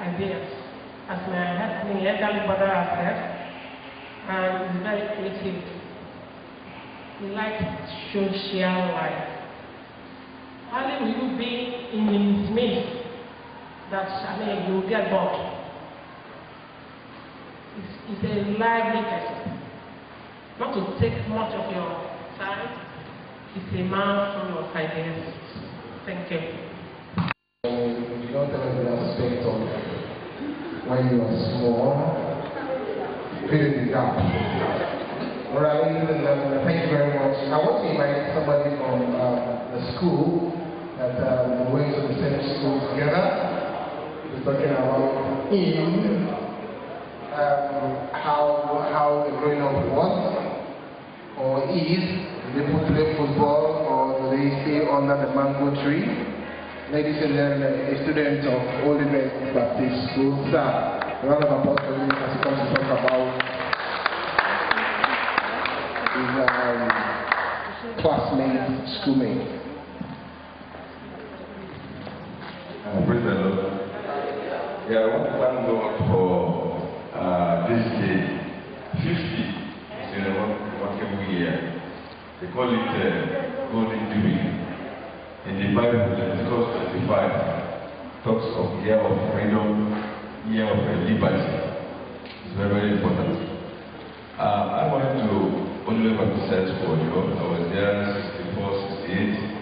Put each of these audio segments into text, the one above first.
ideas. As my elderly brother has said, and he's very creative. He likes social life. Only will you be in his midst that you will get bored. He's a lively person. Not to take much of your time. He's a man full of ideas. Thank you. You don't have the aspect of when you are small, filling the gap. Alright, thank you very much. I want to invite somebody from the school that we went to the same school together. We're talking about him, how the growing up was or is. Do they play football or do they stay under the mango tree? Ladies and gentlemen, a student of Olivet Baptist School, sir, a round of applause for him as he comes to talk about his classmate, schoolmate. Praise the Lord. Yeah, I want to thank God for this day. 50 is a remarkable year. They call it Golden Jubilee. In the Bible, Leviticus 25 talks of year of freedom, year of liberty. It's very, very important. I wanted to only emphasize for you. I was there 64, 68.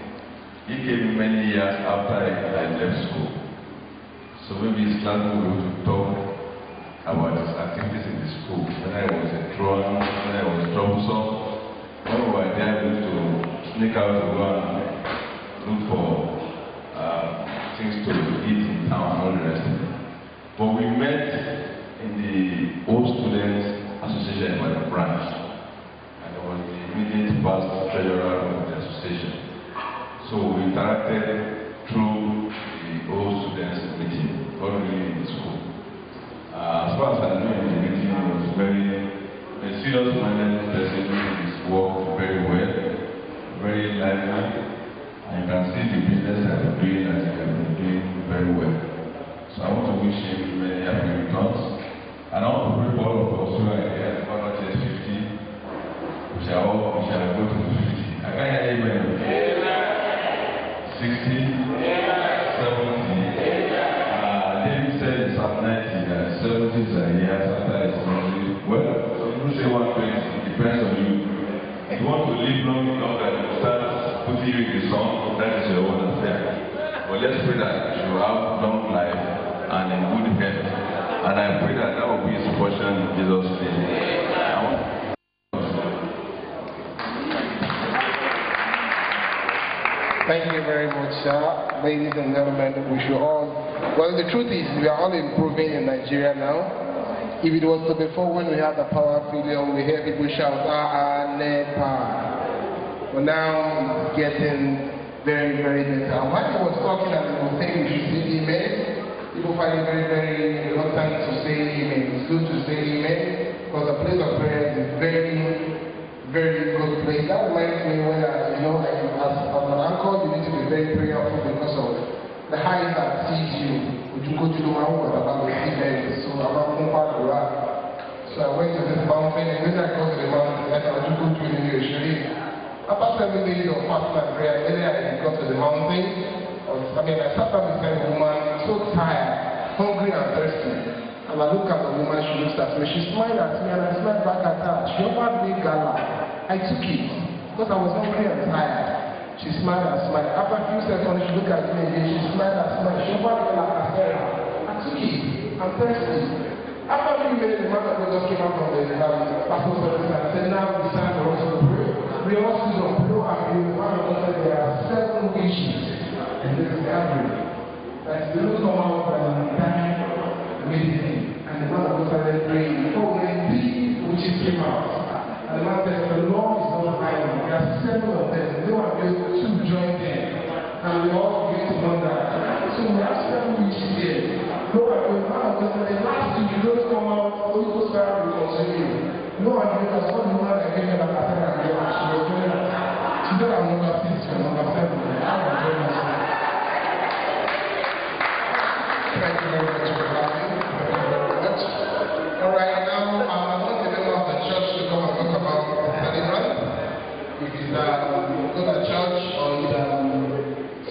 He came many years after I left school. So maybe his class will be able to talk about his activities in the school. When I was a drone, when I was troublesome, when we were there, we used to sneak out to go and look for things to eat in town and all the rest of it. But we met in the Old Students Association by the branch, and I was the immediate past treasurer of the association. So we interacted through the Old Students meeting, not really in the school. As far as I know, in the meeting, he was a serious-minded person who did his work very well, very lively. And you can see the business that he's doing, that he has been doing very well. So I want to wish him many happy returns. And I want to pray for all of us who are here, not just 50. We shall go to 50. I can't hear you. 60, 70. David said in Psalm 90 that 70s are years after his ministry. Well, you say 120, it depends on you. If you want to live long enough that you start putting you in the song, that is your own affair. But let's pray that you have long life and in good health. And I pray that that will be his portion in Jesus' name. Thank you very much, sir. Ladies and gentlemen, we should all... Well, the truth is, we are all improving in Nigeria now. If it was to before when we had the power failure, we hear people shout, NEPA. But now it's getting very, very better. And when he was talking and he was saying we should say amen, people find it very, very reluctant to say amen. It's good to say amen because the place of prayer is a very, very good place. That reminds me when as an uncle, you need to be very prayerful because of the height that sees you. So I went to this mountain, and when I got to the mountain, I thought you go to the usually. After 7 days of fasting and prayer, when I got to the mountain, I sat down beside a woman, so tired, hungry and thirsty. And I look at the woman, she looks at me, she smiled at me, and I smiled back at her. She offered me gala. I took it, because I was hungry and tired. She smiled and smiled. After a few seconds, she looked at me again, she smiled and smiled. She offered me like a Sarah. I took it, I'm thirsty. After a few minutes, the man of God just came out from the pastor's service and said, now it's time for us to pray. We all stood on prayer and the man of God said there are 7 wishes in this gathering that they will come out and die immediately. And the man of God started praying. Oh, when these wishes came out, and the man said, the Lord is not hiding. There are 7 of them. They were able to join them. And we all begin to wonder. So we have 7 wishes here. Lord, the man of God said, the last 2 you don't come out, Holy Ghost fire will continue. No one knows that's what the woman that gave me that I said, she was doing that. She said, I'm number 6, I'm number 7. I'm number 7. Thank you very All right, now I want the member of the church to come and talk about the celebrant. If it's go to church or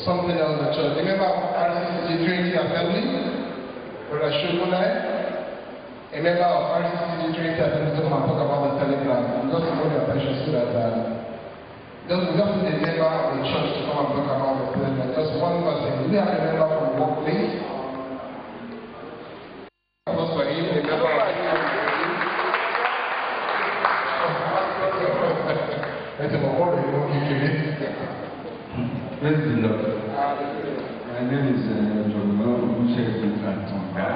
something else at church. The member of RCCG Trinity Assembly, Brother Shogunai, a member of RCCG Trinity Assembly to come and talk about the celebrant. Just to draw your attention so that just need a member of the church to come and talk about the celebrant. Just one person. Do we have a member from the workplace? Also, a member of Praise the Lord. My name is Jomo Mushe Antonga.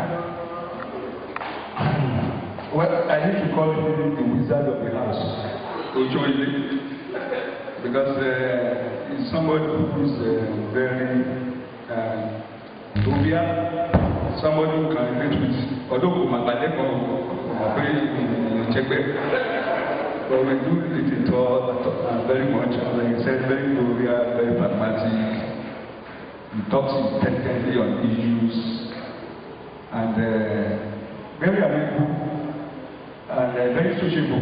Well, I need to call him the wizard of the house, Ochoile, because he's somebody who is very jovial, somebody who can relate with, although but we do it all very much, like I said, very jovial, very pragmatic. He talks intensely on issues, and very amiable, and very sociable,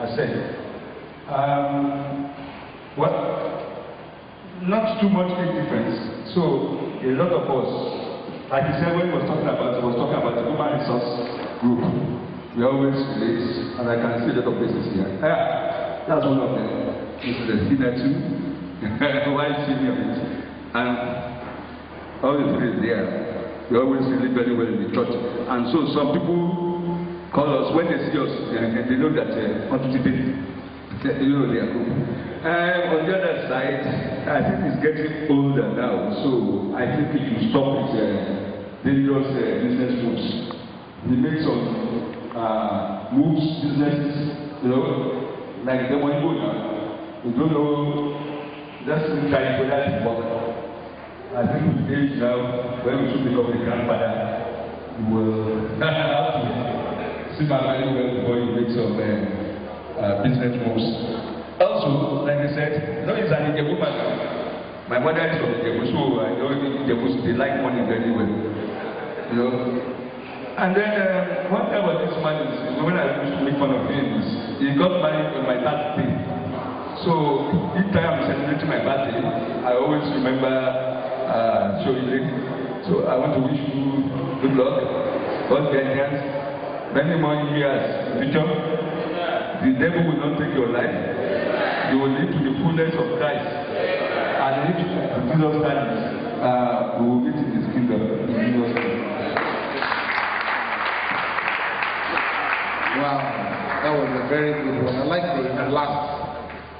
I said. Well, not too much difference. So, a lot of us, like he said when he was talking about the human resource group. We always relate, and I can see a lot of places here. That's one of them. This is the senior too. Why senior? And all the three is there. We always relate very well in the church. And so some people call us when they see us, and they know that want to debate. You know their group. On the other side, I think he's getting older now, so I think he should stop his dangerous business moves. He makes some moves, businesses, like the one you now. We don't know, just try for that to work. I think with age now, when we should become a grandfather, we will have to see my value well before you make some business moves. Also, like I said, no, it's an Ijebu man. My mother is from Ijebu, so I know Ijebu, they like money very well. And then one time about this man is when I used to make fun of him, he got married on my birthday. So each time I'm celebrating my birthday, I always remember Shoile. So I want to wish you good luck, God guidance, many more years in the future. The devil will not take your life. You will live to the fullness of Christ. And if Jesus Christ, we will meet in his kingdom in Jesus' name. Wow, that was a very good one. I like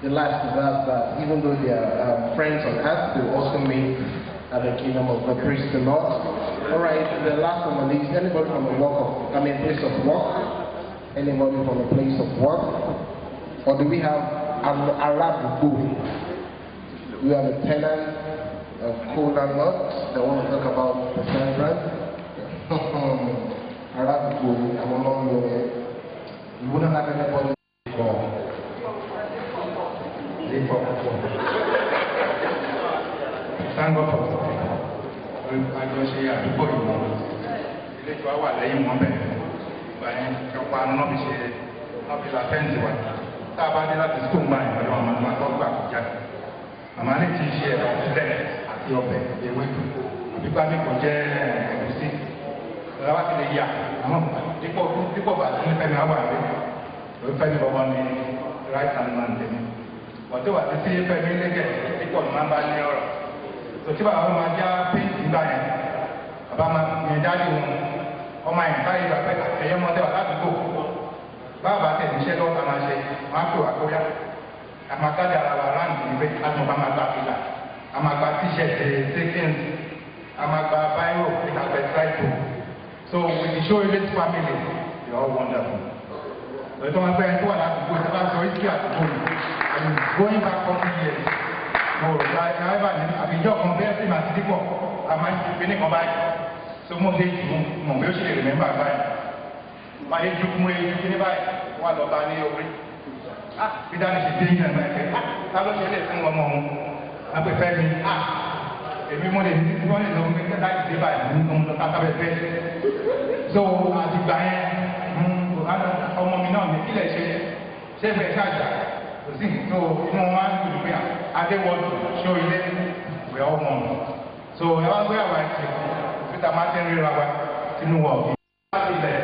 the last verse that even though they are friends on earth, they will also meet at the kingdom of God. Praise the Lord. All right, the last one is anybody from the place of work? Anybody from the place of work? Or do we have Arabu? We have a tenant of Cola Nut that want to talk about the celebrant. Arabu, I'm along with it. You wouldn't have anybody for thank God for àjọṣe àdúgbò ìmọ̀ ilé tí wàá wà lẹ́yìn wọn bẹ̀rẹ̀ ìgbà yẹn ọ̀pọ̀ àánú náà fi ṣe náà fi la fẹ́ǹsì wa tá a bá dé láti skul máa yẹn pẹ̀lú àwọn ọmọ tó gbà kọjá màmá lè ti ṣe ẹ̀rọ sílẹ̀ àti ọbẹ̀ ewédú àbígbá mi kò jẹ́ ẹ̀gúsí ìrọ̀lá wa ti lè yà àmọ́ dípò bàtà ní fẹ́mi àwọn àbẹ̀ lórí fẹ́mi bọ́bọ́ ní right hand man tẹ̀mí ọ̀tọ́ wà sí fẹ́mi lẹ́gẹ̀ẹ́ dípò ní máa bá ní ọ̀rọ̀ tòtí bàbá wọn máa já péǹtì nígbà yẹn bàbá máa yẹn dájú wọn ọmọ yẹn báyìí bàbá ẹ̀yẹ́ mọ́tẹ́ wà ládùúgbò bàbá tẹ̀ níṣẹ́ lọ́wọ́ ká máa ṣe wọn á pè wá kóyá àmàkádà ara wa ráǹdì níbẹ̀ àtúnbà máa gba fìlà àmàgbà tíṣẹ̀tì sékìns àmàgbà báyò ìkàpẹ̀ tíráìtò so with the Shoile's family they are all wonderful lọ́jọ́ wọn pẹ́ tó wà ládùúgbò tó bá sọ ìsì àdúgbò and going back 40 years. Mo however àbíjọ́ kan bẹ́ẹ̀ sì máa ti dípọ̀ àmọ́ ìpín nìkan báyìí so mo dé jù mọ̀ bí ó ṣe lè rìmẹ́mbà báyìí máa yé ju mú ejú kí ní báyìí wà lọ́ba ní orí bí dáni ṣe dé ìgbà ẹ̀mọ́ ẹ̀fẹ́ ta ló ṣe lè fún ọmọ òun àpẹfẹ́ mi èmi mo lè ní wọ́n lè lọ fún mi kẹ́kẹ́ láti dé báyìí nínú ọmọ tata bẹ́ẹ̀ so àtìgbà yẹn ọmọ mi náà ní kílẹ̀ ṣe fẹ́ ṣáàjà kò sí so inú wọn á ń dùn pé adéwọ́dù ṣó ilé ìwé ọmọ mi so ẹ wá gbé àwọn ẹ̀ṣẹ̀ peter martin ríra wa sínú wọ̀ láti ilẹ̀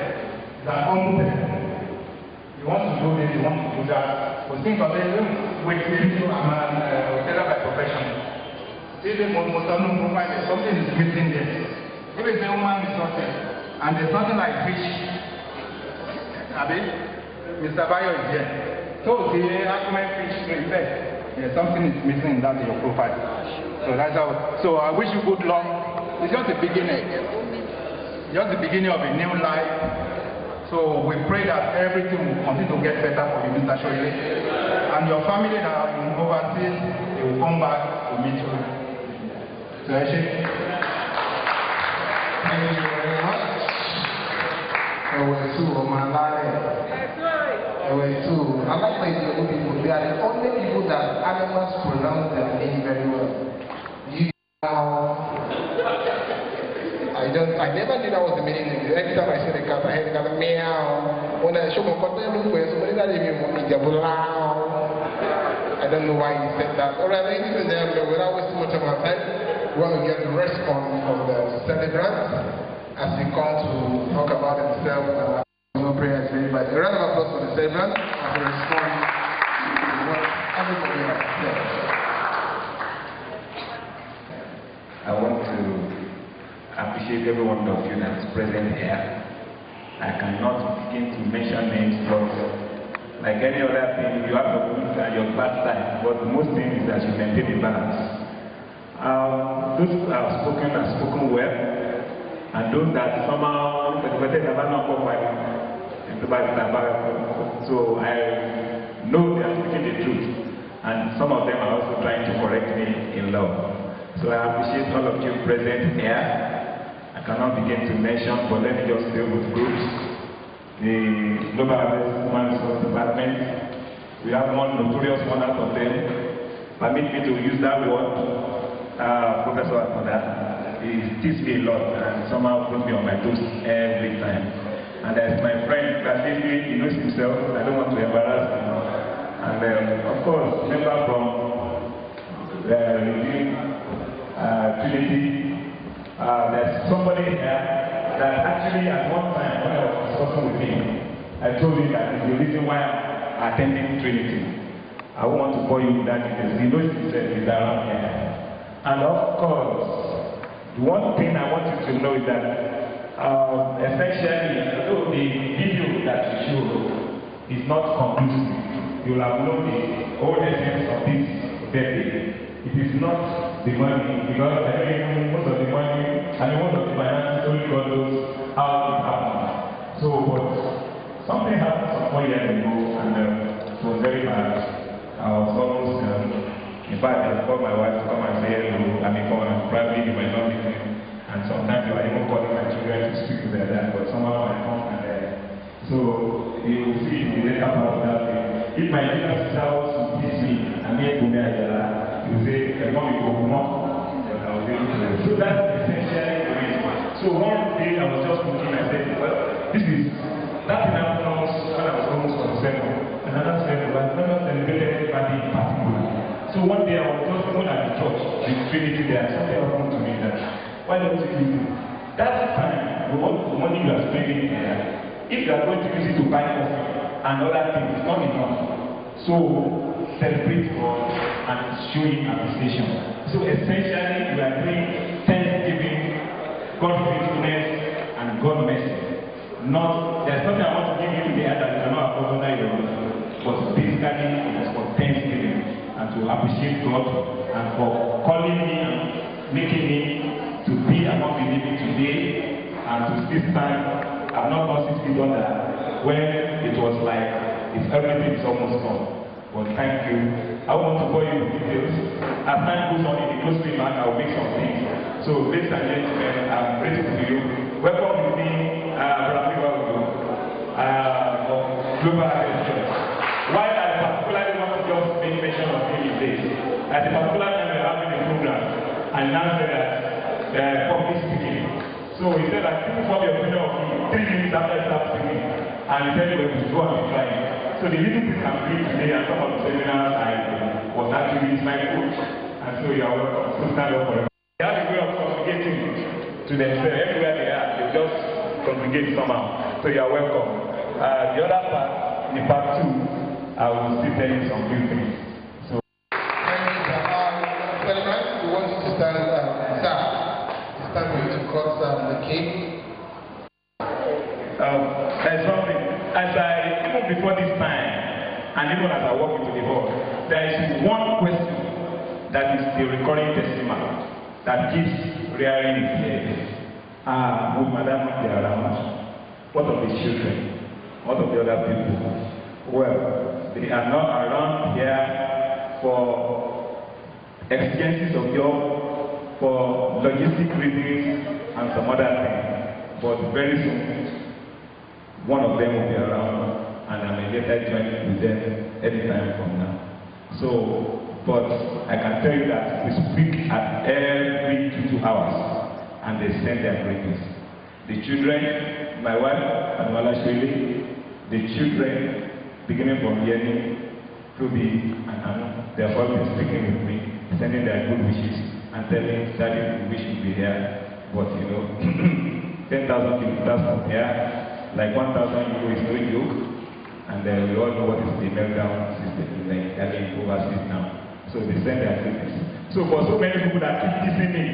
ìdàgbọ́n tẹ̀ you want to do this you want to do that kò sí nǹkan tó yẹ wait till I'm a teller by profession. Even something is missing there. If it's a human resources and there's nothing like fish, Mr. Bayo is here. So the argument fish there's something is missing in that your profile. So that's how. So I wish you good luck. It's just the beginning. Just the beginning of a new life. So we pray that everything will continue to get better for you, Mr. Shoile. And your family that are in overseas, they will come back to meet you. So I say, thank you very much. There were two of my life. There were two. I like my people. They are the only people that animals pronounce their name very well. You know, I never knew that was the meaning. Every time I see the cat, I hear the cat meow. When I show my content, look where somebody that even want me to I don't know why he said that. All right, ladies and gentlemen, without wasting much of our time, we want to get the response from the celebrants as they come to talk about themselves. No prayers for anybody. A round of applause for the celebrants as they respond to what everybody has said. I want to appreciate every one of you that's present here. I cannot begin to mention names, but like any other thing, you have your good and your bad side, but the most thing is that you maintain the balance. Those who have spoken well, and those that somehow, so I know they are speaking the truth, and some of them are also trying to correct me in love. So I appreciate all of you present here. I cannot begin to mention, but let me just deal with groups. The Global Human Resource Department, we have one notorious one out of them. Permit me to use that word, Professor Akoda. He teaches me a lot and somehow puts me on my toes every time. And as my friend, Kasili, he knows himself, I don't want to embarrass him. And of course, member from the Trinity, there's somebody here that actually at one time when I was discussing with him, I told him that it's the reason why I'm attending Trinity. I won't want to bore you with that because he knows himself is around here. And of course, the one thing I want you to know is that essentially, although the video that you showed is not conclusive, you'll have known the whole essence of this birthday. It is not the money, because most of the money and most of the finances only God knows how it happened. So, but something happened some 4 years ago, and it was very bad. I was almost, in fact, I called my wife to come and say hello. I mean, come and probably you might not be there. And sometimes they were even calling my children to speak to their dad, but somehow I come and so you will see the later part of that thing. If my little sister was to teach me, and me to me, you say, I want to go more, but I was able to. So that's essentially the reason. So one day I was just looking, I said, well, this is, that thing happened almost when I was almost on 7. Another 7, but never celebrated anybody in particular. So one day I was just going at the church, the Trinity there, something happened to me that, why don't you do that time, the money you are spending here, if you are going to use it to buy coffee and other things, it's not enough. So celebrate God and show Him appreciation. So essentially, we are doing thanksgiving, God's faithfulness, and God's mercy. Not, there's something I want to give you today that you cannot afford under your own, but basically it is for thanksgiving and to appreciate God and for calling me and making me to be among the living today and to still stand. I've not lost 60 dollars when it was like if everything is almost gone. But thank you. I want to call you the details. As time goes on in the close remark, I will make some things. So, ladies and gentlemen, I'm grateful to you. Welcome with me, Brother of Global Church. Why I particularly want to just make mention of him is this. At a particular time, we're having a program, and now that can still form your opinion of you 3 minutes after you start singing, and you tell you when you go and be trying. So the little things I'm doing today and some of the seminars I was actually my coach, and so you are welcome. So stand up for them. They have a way of congregating to themselves. Everywhere they are, they just congregate somehow. So you are welcome. The other part, in part 2, I will still tell you some few things. So. Thank you, sir. Seligman, we want you to stand, sir. Stand with you to cut the cake. There's something. Even before this time, and even as I walk into the hall, there is one question that is the recurring testimony that keeps rearing its head. Would Madam be around? What of the children? What of the other people? Well, they are not around here for exigencies of job, for logistic reasons, and some other things. But very soon, one of them will be around, and I may later join with them anytime from now. So, but I can tell you that we speak at every 2 hours, and they send their greetings. The children, my wife, Anuala Shwele, the children, beginning from Yeni, Toby, and Anu, they have all been speaking with me, sending their good wishes, and telling Daddy we wish you'd be here, but 10,000 kilometers from here, like 1,000 euro is no joke, and we all know what is the meltdown system like having overseas now. So they send their greetings. So for so many people that keep kissing me,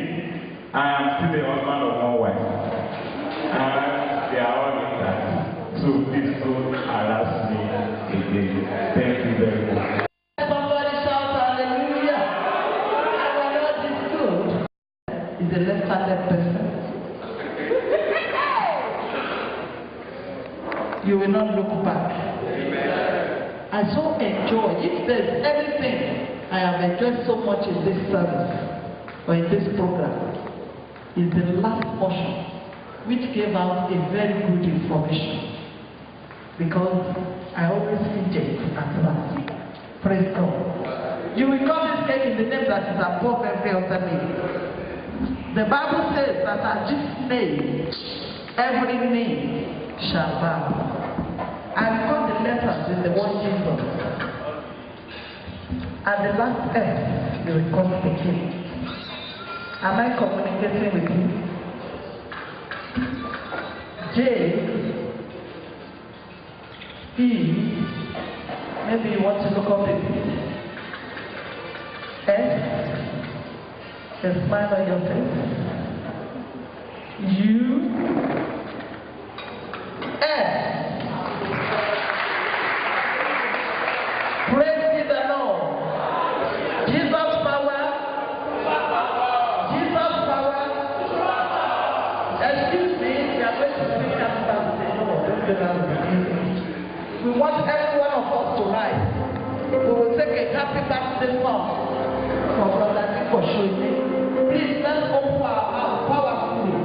I am still the husband of one wife, and they are all in that. So please don't harass me again. Thank you very much. Somebody shout hallelujah. Our Lord is good. He's a left-handed person. You will not look back. Amen. I so enjoy. If there's anything I have enjoyed so much in this service or in this program, is the last portion, which gave out a very good information. Because I always reject at last. Praise God. You will call this cake in the name that is above every other name. The Bible says that at this name, every name shall bow. I got the letters in the one Jesus. At the last end, you will come the king. Am I communicating with you? J, E, maybe you want to look up it. S, a smile on your face. U, S. Praise be the Lord. Jesus power. Jesus power. Excuse me, we are going to sing after the we want every one of us to rise. We will take a happy birthday song from Brother Nico Shoyi. Please let's open our mouth powerfully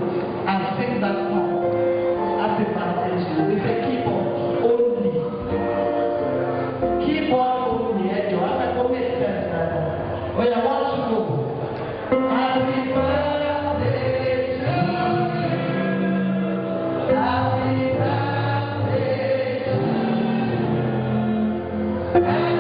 and sing that song. Happy birthday to you. With a keyboard only. Keyboard only. Joanna, go make sense now. Oh, yeah, want to go. Happy birthday to you. Happy birthday to you. Happy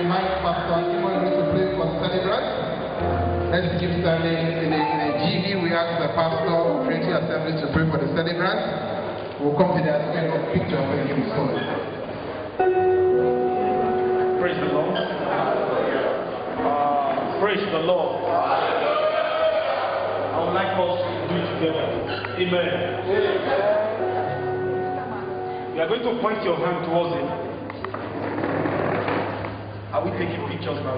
invite Pastor Akimon to pray for the celebrants. Let's keep standing in a GV. We ask the pastor of Trinity Assembly to pray for the celebrants. We'll come to the aspect of picture when he gives forward. Praise the Lord. Praise the Lord. I would like us to do it together. Amen. You are going to point your hand towards him. Are we taking pictures now?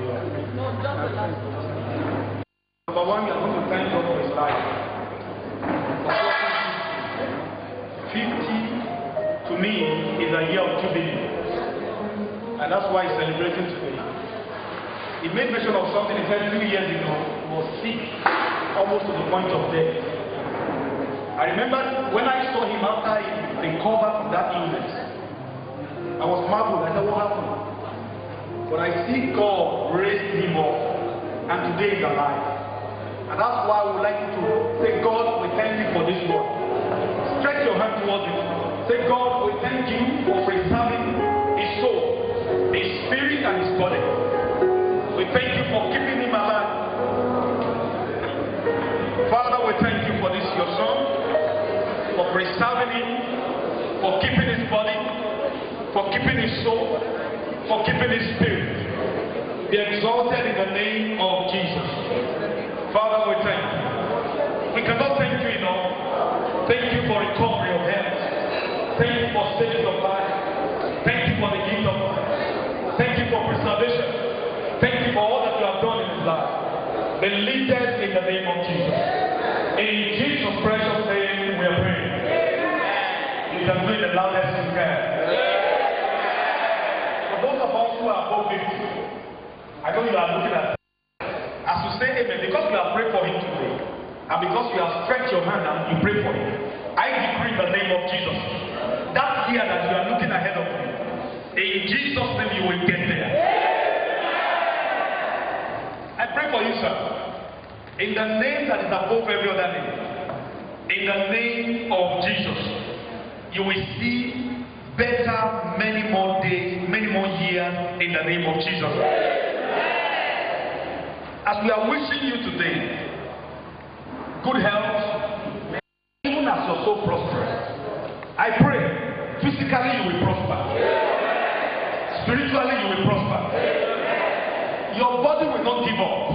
Number one, we are going to thank God for his life. 50 to me is a year of jubilee. And that's why he's celebrating today. He made mention of something he said 2 years ago. He was sick, almost to the point of death. I remember when I saw him after he recovered from that illness, I was marveled. I said, what happened? But I see God raised him up, and today he's alive. And that's why I would like you to say, God, we thank you for this work. Stretch your hand towards him. Say, God, we thank you for preserving his soul, his spirit, and his body. We thank you for keeping him alive. Father, we thank you for this, your son, for preserving him, for keeping his body, for keeping his soul, for keeping his spirit. Be exalted in the name of Jesus. Father, we thank you. We cannot thank you enough. Thank you for recovery of health. Thank you for saving of life. Thank you for the gift of life. Thank you for preservation. Thank you for all that you have done in his life. Be lifted in the name of Jesus. In Jesus' precious name, we are praying. You can do it the loudest you can. For those of us who are above 50, I know you are looking at. As you say amen, because you have prayed for him today, and because you have stretched your hand and you pray for him, I decree in the name of Jesus, that year that you are looking ahead of you, in Jesus' name you will get there. I pray for you, sir, in the name that is above every other name, in the name of Jesus, you will see better many more days, many more years in the name of Jesus. As we are wishing you today good health, even as your soul prospers, I pray physically you will prosper, spiritually you will prosper, your body will not give up,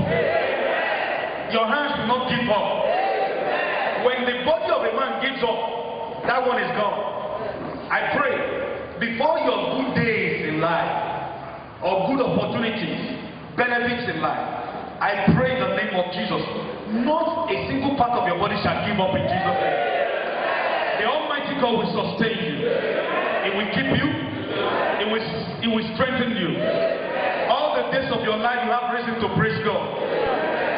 your hands will not give up. When the body of a man gives up, that one is gone. I pray before your good days in life or good opportunities, benefits in life, I pray in the name of Jesus, not a single part of your body shall give up in Jesus' name. The Almighty God will sustain you. It will keep you. It will strengthen you. All the days of your life you have reason to praise God.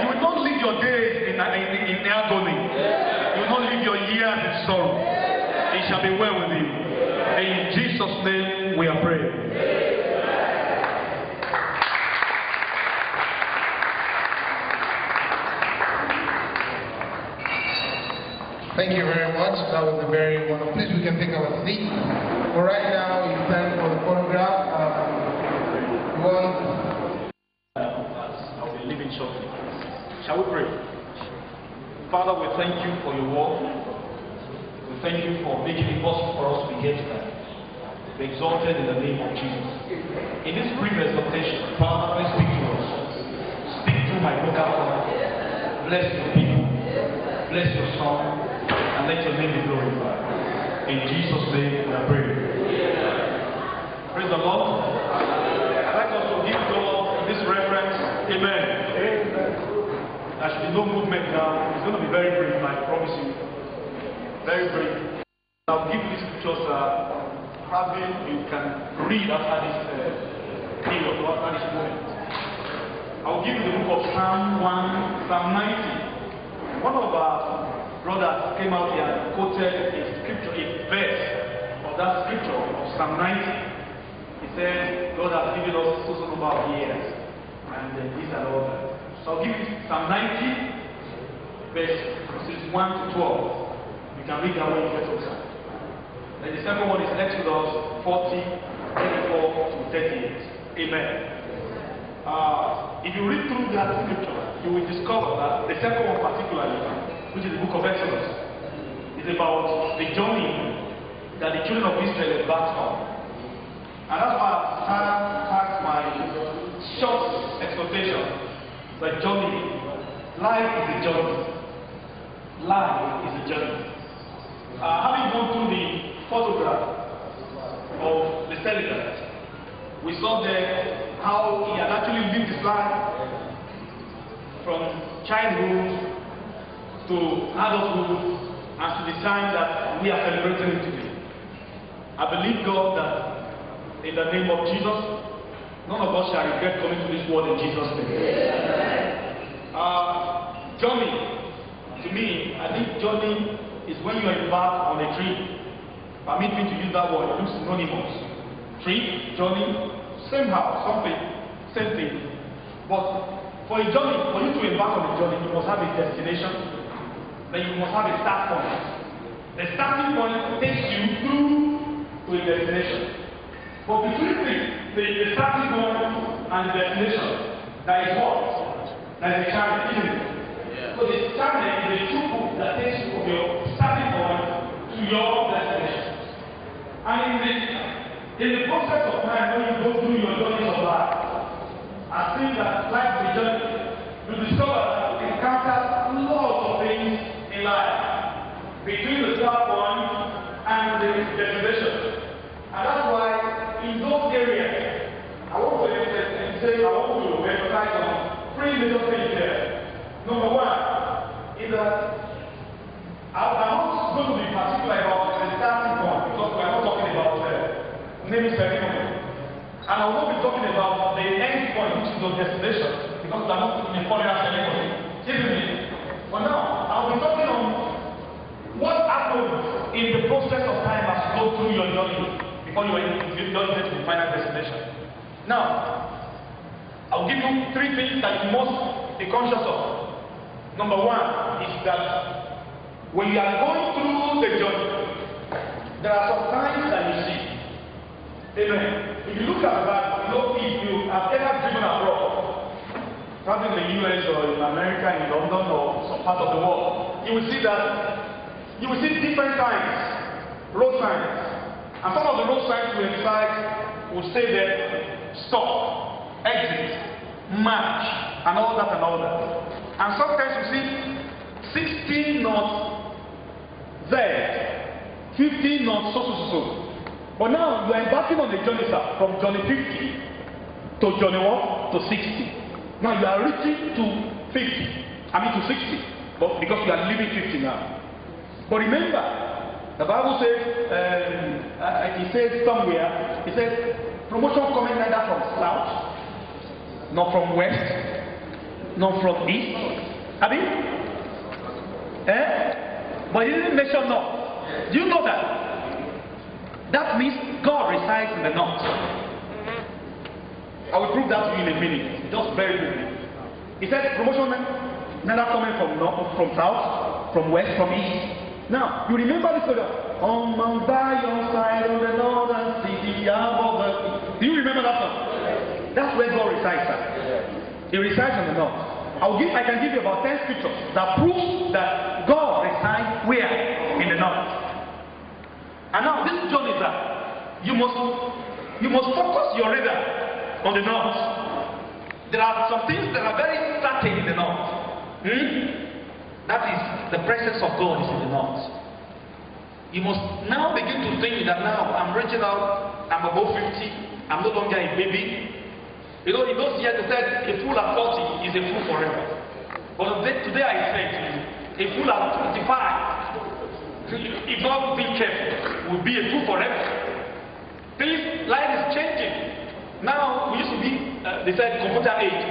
You will not live your days in agony. You will not live your years in sorrow. It shall be well with you. In Jesus' name we are praying. Thank you very much. That was a very wonderful. Please, we can take our seat. But right now, it's time for the photograph. I'll be leaving shortly. Shall we pray? Father, we thank you for your word. We thank you for making it possible for us to be here tonight. Be exalted in the name of Jesus. In this brief exhortation, Father, please speak to us. Speak through my vocal cord. Bless your people. Bless your son. And let your name be glorified. In Jesus' name we are praying. Praise the Lord. I'd like us to give God this reference. Amen. There should be no movement now. It's going to be very brief, I promise you. Very brief. I'll give these pictures probably you can read after this period, after this moment. I'll give you the book of Psalm 1, Psalm 90. One of our brothers came out here and quoted a scripture, a verse of that scripture of Psalm 90. He said, God has given us so number of years, and these are all that. So I'll give you Psalm 90, verses 1 to 12. You can read that when you get to time. Then the second one is Exodus 40, 24 to 38. Amen. If you read through that scripture, you will discover that the second one particularly, which is the book of Exodus, is about the journey that the children of Israel embarked on. And that's why I had my short exhortation, the journey. Life is a journey. Life is a journey. Having gone through the photograph of the celebrant, we saw there how he had actually lived his life from childhood to adulthood and to the time that we are celebrating today. I believe, God, that in the name of Jesus, none of us shall regret coming to this world in Jesus' name. Journey, to me, I think journey is when you embark on a trip. Permit me to use that word, it looks synonymous. Trip, journey, same house, something, same thing. But for a journey, for you to embark on a journey, you must have a destination, then you must have a start point. The starting point takes you through to a destination. But between the starting point and the destination, there is what? There is a channel, isn't it? Yeah. So the channel is a true book that takes you from your starting point to your destination. And in the process of time, when you go through your journey of life, I think that life is a journey. You discover that you encounter lots of things in life between the start point and the destination. And that's why in those areas, I want to emphasize on three little things there. Number one is that I'm not going to be particular about the starting point because we are not talking about naming ceremony. And I will not be talking about the end point, which is the destination, because we are not in a foreigner ceremony. Isn't it? But now, I'll be talking on what happens in the process of time as you go through your journey before you don't get to the final destination. Now, I'll give you three things that you must be conscious of. Number one is that when you are going through the journey, there are some signs that you see. Amen. If you look at the Bible, if you have ever driven abroad, probably in the US or in America, in London or some part of the world, you will see different signs, road signs. And some of the road signs will emphasize, will say there, stop, exit, march, and all that and all that. And sometimes you see 16 knots there, 15 knots so. But now you are embarking on the journey, sir, from journey 50 to journey what? To 60. Now you are reaching to 60. But because you are leaving 50 now. But remember, the Bible says, it says somewhere, it says, promotion coming neither from south, nor from west, nor from east. Have you? But he didn't mention north. Do you know that? That means God resides in the north. I will prove that to you in a minute. Just very quickly. He said promotion neither coming from north, from south, from west, from east. Now, you remember this story? On Mount Zion side of the northern city above the... Do you remember that song? That's where God resides, sir. He resides in the north. I can give you about 10 scriptures that proves that God resides where? In the north. And now this journey, sir, you must focus your radar on the north. There are some things that are very certain in the north. That is, the presence of God is in the north. You must now begin to think that now I'm reaching out, I'm above 50, I'm no longer a baby. You know, in those years they said a fool at 40 is a fool forever. But today I say to you, a fool at 25, if not being careful, will be a fool forever. Life is changing. Now, we used to be, they said computer age.